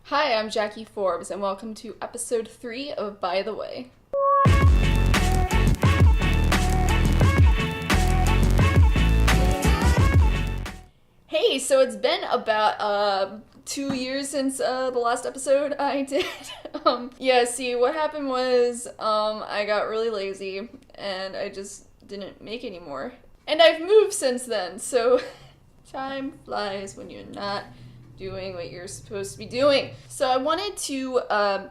Hi, I'm Jackie Forbes, and welcome to episode 3 of By the Way. Hey, so it's been about 2 years since the last episode I did. See, what happened was I got really lazy and I just didn't make any more. And I've moved since then, so time flies when you're not doing what you're supposed to be doing. So I wanted to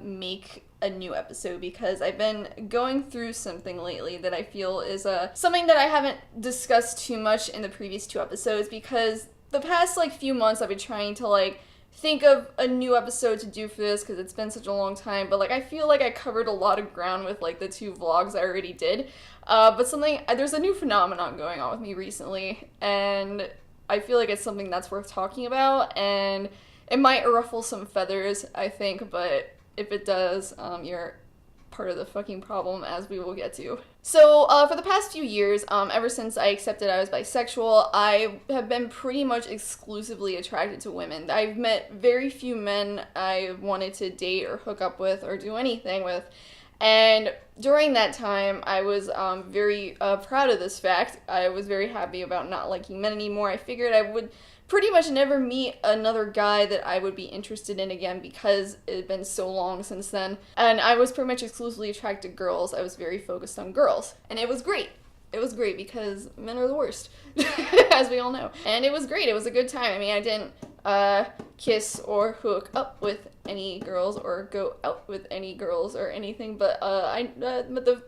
make a new episode because I've been going through something lately that I feel is something that I haven't discussed too much in the previous 2 episodes, because the past few months I've been trying to think of a new episode to do for this because it's been such a long time, but I feel like I covered a lot of ground with the 2 vlogs I already did. But there's a new phenomenon going on with me recently, and I feel like it's something that's worth talking about, and it might ruffle some feathers, I think, but if it does, you're part of the fucking problem, as we will get to. So, for the past few years, ever since I accepted I was bisexual, I have been pretty much exclusively attracted to women. I've met very few men I wanted to date or hook up with or do anything with. And during that time, I was very proud of this fact. I was very happy about not liking men anymore. I figured I would pretty much never meet another guy that I would be interested in again because it had been so long since then. And I was pretty much exclusively attracted to girls. I was very focused on girls. And it was great. It was great because men are the worst, as we all know. And it was great. It was a good time. I mean, I didn't kiss or hook up with any girls or go out with any girls or anything, but but the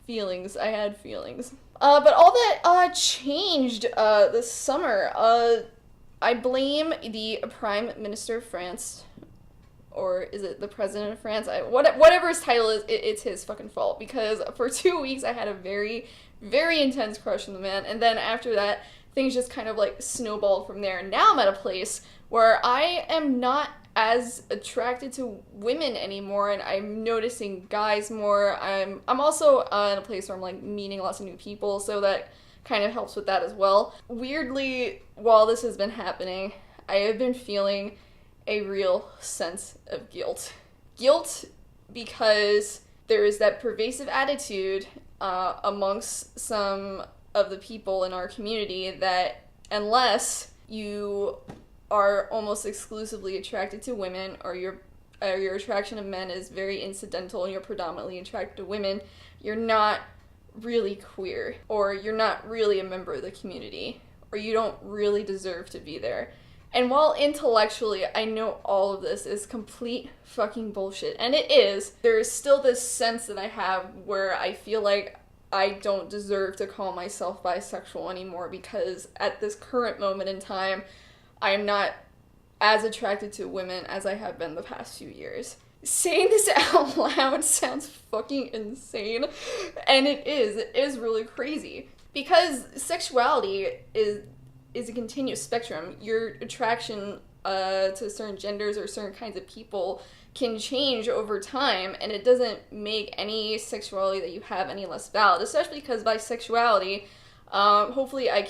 feelings, I had feelings. But all that changed this summer. I blame the Prime Minister of France, or is it the President of France? Whatever his title is, it's his fucking fault, because for 2 weeks I had a very, very intense crush on the man, and then after that, things just kind of snowballed from there. And now I'm at a place where I am not as attracted to women anymore, and I'm noticing guys more. I'm also in a place where I'm meeting lots of new people, so that kind of helps with that as well. Weirdly, while this has been happening, I have been feeling a real sense of guilt. Guilt because there is that pervasive attitude amongst some of the people in our community that unless you are almost exclusively attracted to women, or your attraction to men is very incidental and you're predominantly attracted to women, you're not really queer, or you're not really a member of the community, or you don't really deserve to be there. And while intellectually I know all of this is complete fucking bullshit, and it is, there is still this sense that I have where I feel like I don't deserve to call myself bisexual anymore, because at this current moment in time, I am not as attracted to women as I have been the past few years. Saying this out loud sounds fucking insane, and it is really crazy, because sexuality is a continuous spectrum. Your attraction to certain genders or certain kinds of people can change over time, and it doesn't make any sexuality that you have any less valid, especially because bisexuality, hopefully I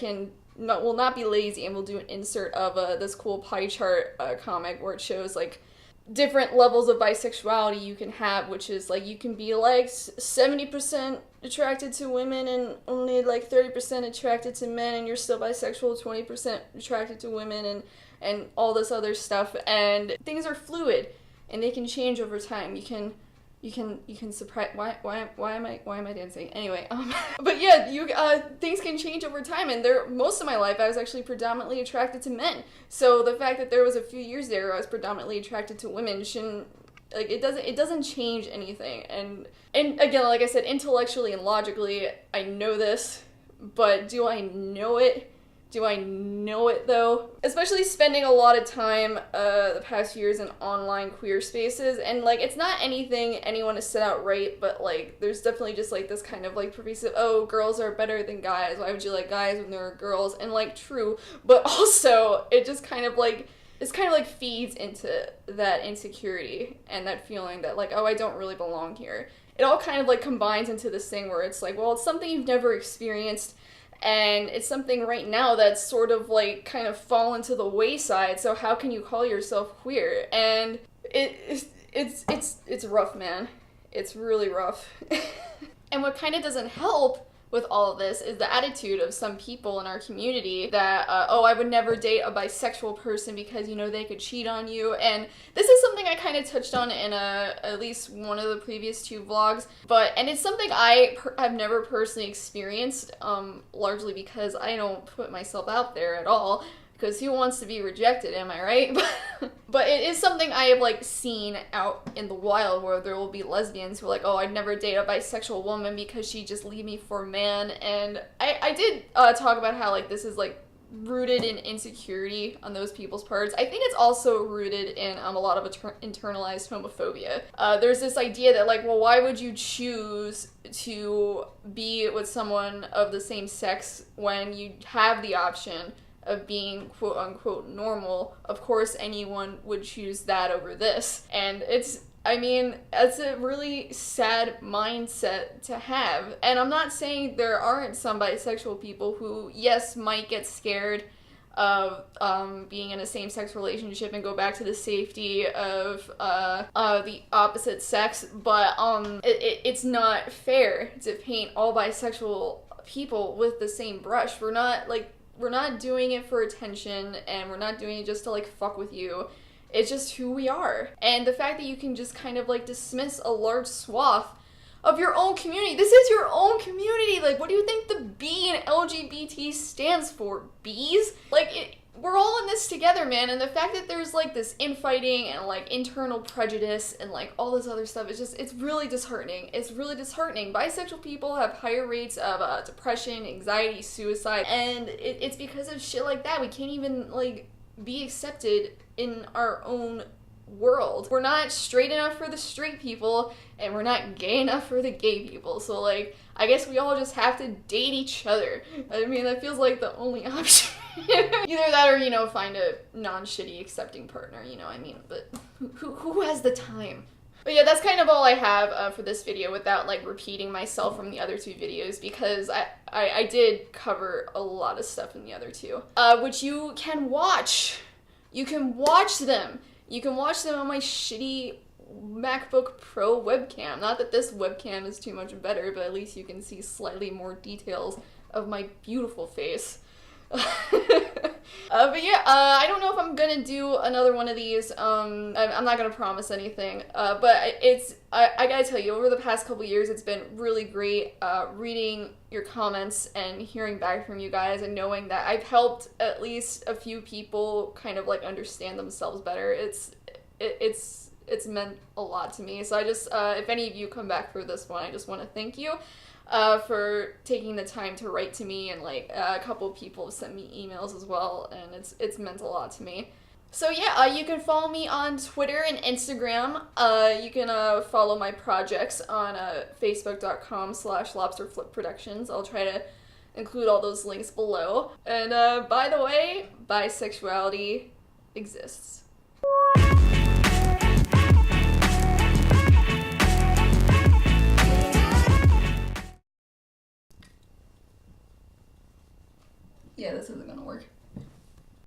will not be lazy and we'll do an insert of this cool pie chart comic where it shows different levels of bisexuality you can have, which is you can be 70% attracted to women and only 30% attracted to men, and you're still bisexual, 20% attracted to women, and all this other stuff. And things are fluid and they can change over time. You can surprise. Why am I dancing? Anyway, but yeah, things can change over time, and most of my life I was actually predominantly attracted to men. So the fact that there was a few years there where I was predominantly attracted to women shouldn't, it doesn't change anything. And again, like I said, intellectually and logically I know this, but do I know it? Do I know it though? Especially spending a lot of time the past years in online queer spaces, and it's not anything anyone has said outright, but there's definitely just this kind of pervasive, oh, girls are better than guys, why would you like guys when there are girls? And true, but also it just kind of feeds into that insecurity and that feeling that oh, I don't really belong here. It all kind of combines into this thing where it's well, it's something you've never experienced, and it's something right now that's sort of kind of fallen to the wayside, so how can you call yourself queer? And it's rough, man. It's really rough. And what kind of doesn't help with all of this is the attitude of some people in our community that, oh, I would never date a bisexual person because, you know, they could cheat on you. And this is something I kind of touched on in at least one of the previous 2 vlogs. And it's something I've never personally experienced, largely because I don't put myself out there at all. Because who wants to be rejected, am I right? But it is something I have, like, seen out in the wild, where there will be lesbians who are like, oh, I'd never date a bisexual woman because she'd just leave me for a man. And I did talk about how, like, this is, like, rooted in insecurity on those people's parts. I think it's also rooted in a lot of internalized homophobia. There's this idea that, like, well, why would you choose to be with someone of the same sex when you have the option of being quote-unquote normal? Of course anyone would choose that over this. And it's a really sad mindset to have. And I'm not saying there aren't some bisexual people who, yes, might get scared of being in a same-sex relationship and go back to the safety of the opposite sex, but it's not fair to paint all bisexual people with the same brush. We're not doing it for attention, and we're not doing it just to, like, fuck with you. It's just who we are. And the fact that you can just kind of, like, dismiss a large swath of your own community. This is your own community. Like, what do you think the B in LGBT stands for? Bees? Like, we're all in this together, man. And the fact that there's, like, this infighting and, like, internal prejudice and, like, all this other stuff, it's really disheartening. It's really disheartening. Bisexual people have higher rates of depression, anxiety, suicide, and it's because of shit like that. We can't even, like, be accepted in our own world. We're not straight enough for the straight people, and we're not gay enough for the gay people. So, like, I guess we all just have to date each other. I mean, that feels like the only option. Either that or, you know, find a non-shitty accepting partner, you know what I mean? But who has the time? But yeah, that's kind of all I have for this video, without, like, repeating myself from the other 2 videos, because I did cover a lot of stuff in the other 2, which you can watch. You can watch them. You can watch them on my shitty MacBook Pro webcam. Not that this webcam is too much better, but at least you can see slightly more details of my beautiful face. But yeah, I don't know if I'm gonna do another one of these. I'm not gonna promise anything. But I gotta tell you, over the past couple years, it's been really great reading your comments and hearing back from you guys, and knowing that I've helped at least a few people kind of, like, understand themselves better. It's meant a lot to me. So I just, if any of you come back for this one, I just want to thank you for taking the time to write to me, and, like, a couple of people have sent me emails as well, and it's meant a lot to me. So yeah, you can follow me on Twitter and Instagram. You can follow my projects on facebook.com/lobsterflipproductions. I'll try to include all those links below. And by the way, bisexuality exists.